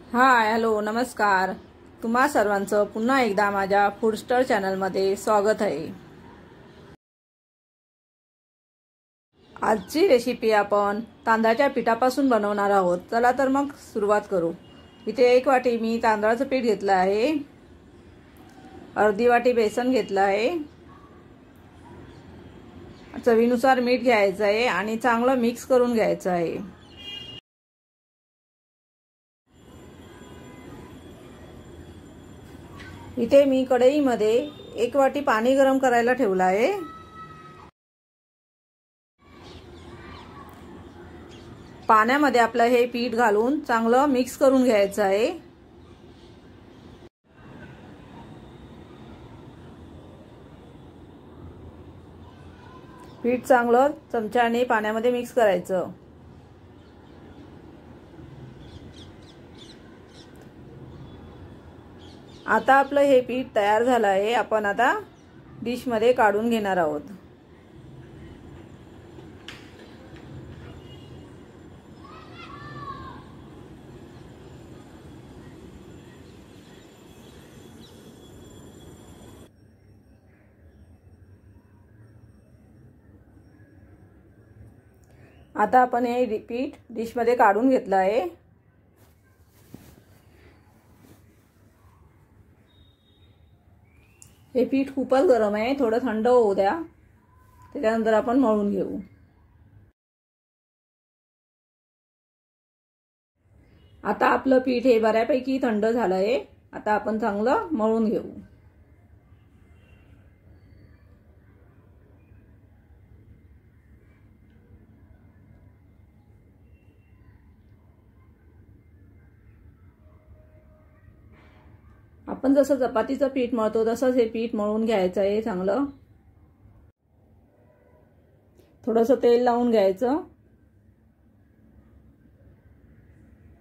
Hi hello नमस्कार। तुम्हा सर्वांचं पुन्हा एकदा माझ्या फूड स्टार चॅनलमध्ये स्वागत आहे। आजची रेसिपी आपण तांदळाच्या पिठापासून बनवणार आहोत। चला तर मग सुरुवात करू। इथे 1 वाटी मी तांदळाचं पीठ घेतलं आहे, अर्धी वाटी बेसन घेतलं आहे, चवीनुसार मीठ घ्यायचं आहे आणि चांगलं मिक्स करून घ्यायचं आहे। इथे मी कढईमध्ये 1 वाटी पाणी गरम करायला ठेवलं आहे। पाण्यामध्ये आपलं हे पीठ घालून चांगलं मिक्स करून घ्यायचं आहे। पीठ चांगलं चमच्याने पाण्यामध्ये मिक्स करायचं। आता आपलं हे पीठ तयार झालं आहे। आपण आता डिश मध्ये काढून घेणार आहोत। आता आपण हे पीठ डिश मध्ये काढून घेतलं आहे। हे पीठ खूपच गरम आहे, थोडं थंड होऊ द्या, त्यानंतर आपण मळून घेऊ। आता आपलं पीठ हे बऱ्यापैकी थंड झालं आहे। आता आपण चांगलं मळून घेऊ। आपण जसं चपातीचं पीठ मळतो तसंच हे पीठ मळून घ्यायचं आहे। चांगलं थोडंसं तेल लावून घ्यायचं।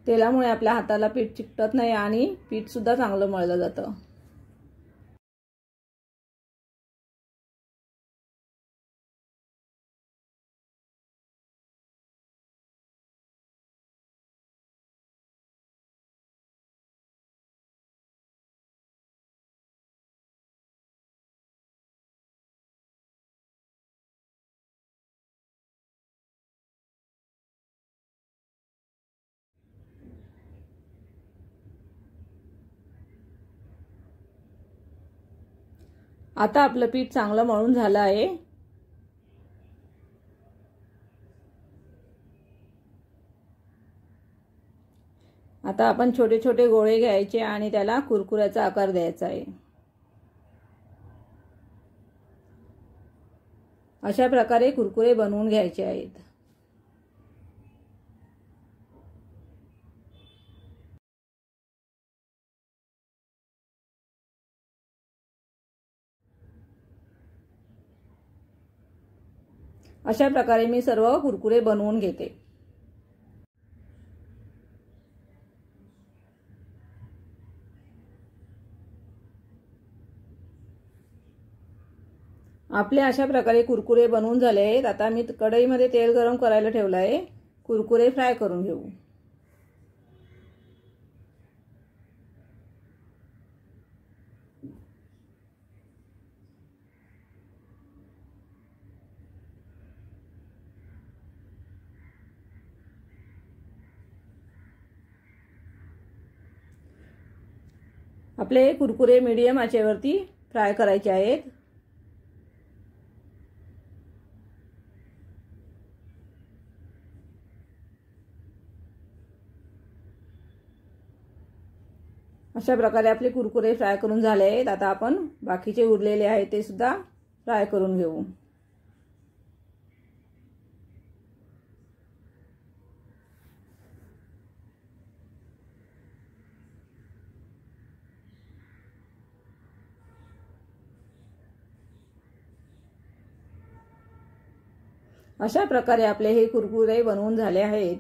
तेलामुळे आपल्या हाताला पीठ चिकटत नाही आणि पीठ सुद्धा चांगलं मळलं जातं। आता आपलं पीठ चांगलं मळून झालं आहे। आता आपण छोटे छोटे गोळे घ्यायचे आणि त्याला कुरकुऱ्याचा आकार द्यायचा आहे। अशा प्रकारे कुरकुरे बनवून घ्यायचे आहेत। अशा प्रकारे मी सर्व कुरकुरे बनवून घेते। आपले अशा प्रकारे कुरकुरे बनवून झाले आहेत। आता मी कढईमध्ये तेल गरम करायला ठेवलं आहे। कुरकुरे फ्राय करून घेऊ। आपले कुरकुरे मीडियम आचेवरती फ्राय करायचे आहेत। अशा प्रकारे आपले कुरकुरे फ्राय करून झाले आहेत। आता आपण बाकीचे उरलेले आहेत ते सुद्धा फ्राय करून घेऊ। अशा प्रकारे आपले हे कुरकुरे बनवून झाले आहेत।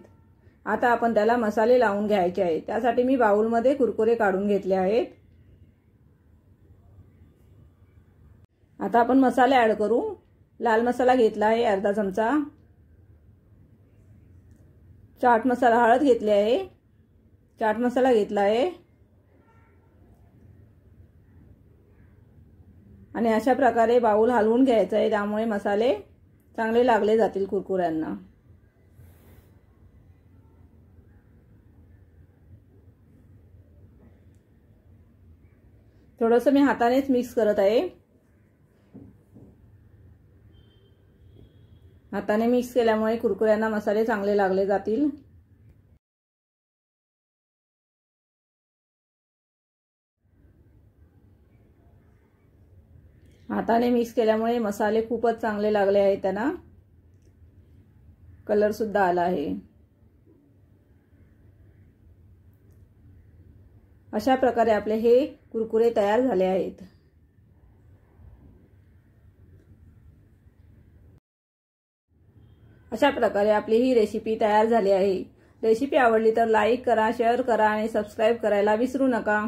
आता आपण त्याला मसाले लावून घ्यायचे आहेत। त्यासाठी मी बाउलमध्ये कुरकुरे काढून घेतले आहेत। आता आपण मसाले ऍड करू। लाल मसाला घेतला आहे अर्धा चमचा, चाट मसाला हळद घेतली आहे, चाट मसाला घेतला आहे आणि अशा प्रकारे बाउल हलवून घ्यायचा आहे, त्यामुळे मसाले चांगले लागले जातील कुरकुऱ्यांना। थोडंसं मी हातानेच मिक्स करत आहे। हाताने मिक्स केल्यामुळे कुरकुऱ्यांना मसाले चांगले लागले जातील। हाताने मिक्स केल्यामुळे मसाले खूपच चांगले लागले आहेत, त्यांना कलर सुद्धा आला आहे। अशा प्रकारे आपले हे कुरकुरे तयार झाले आहेत। अशा प्रकारे आपली ही रेसिपी तयार झाली आहे। रेसिपी आवडली तर लाईक करा, शेअर करा आणि सबस्क्राइब करायला विसरू नका।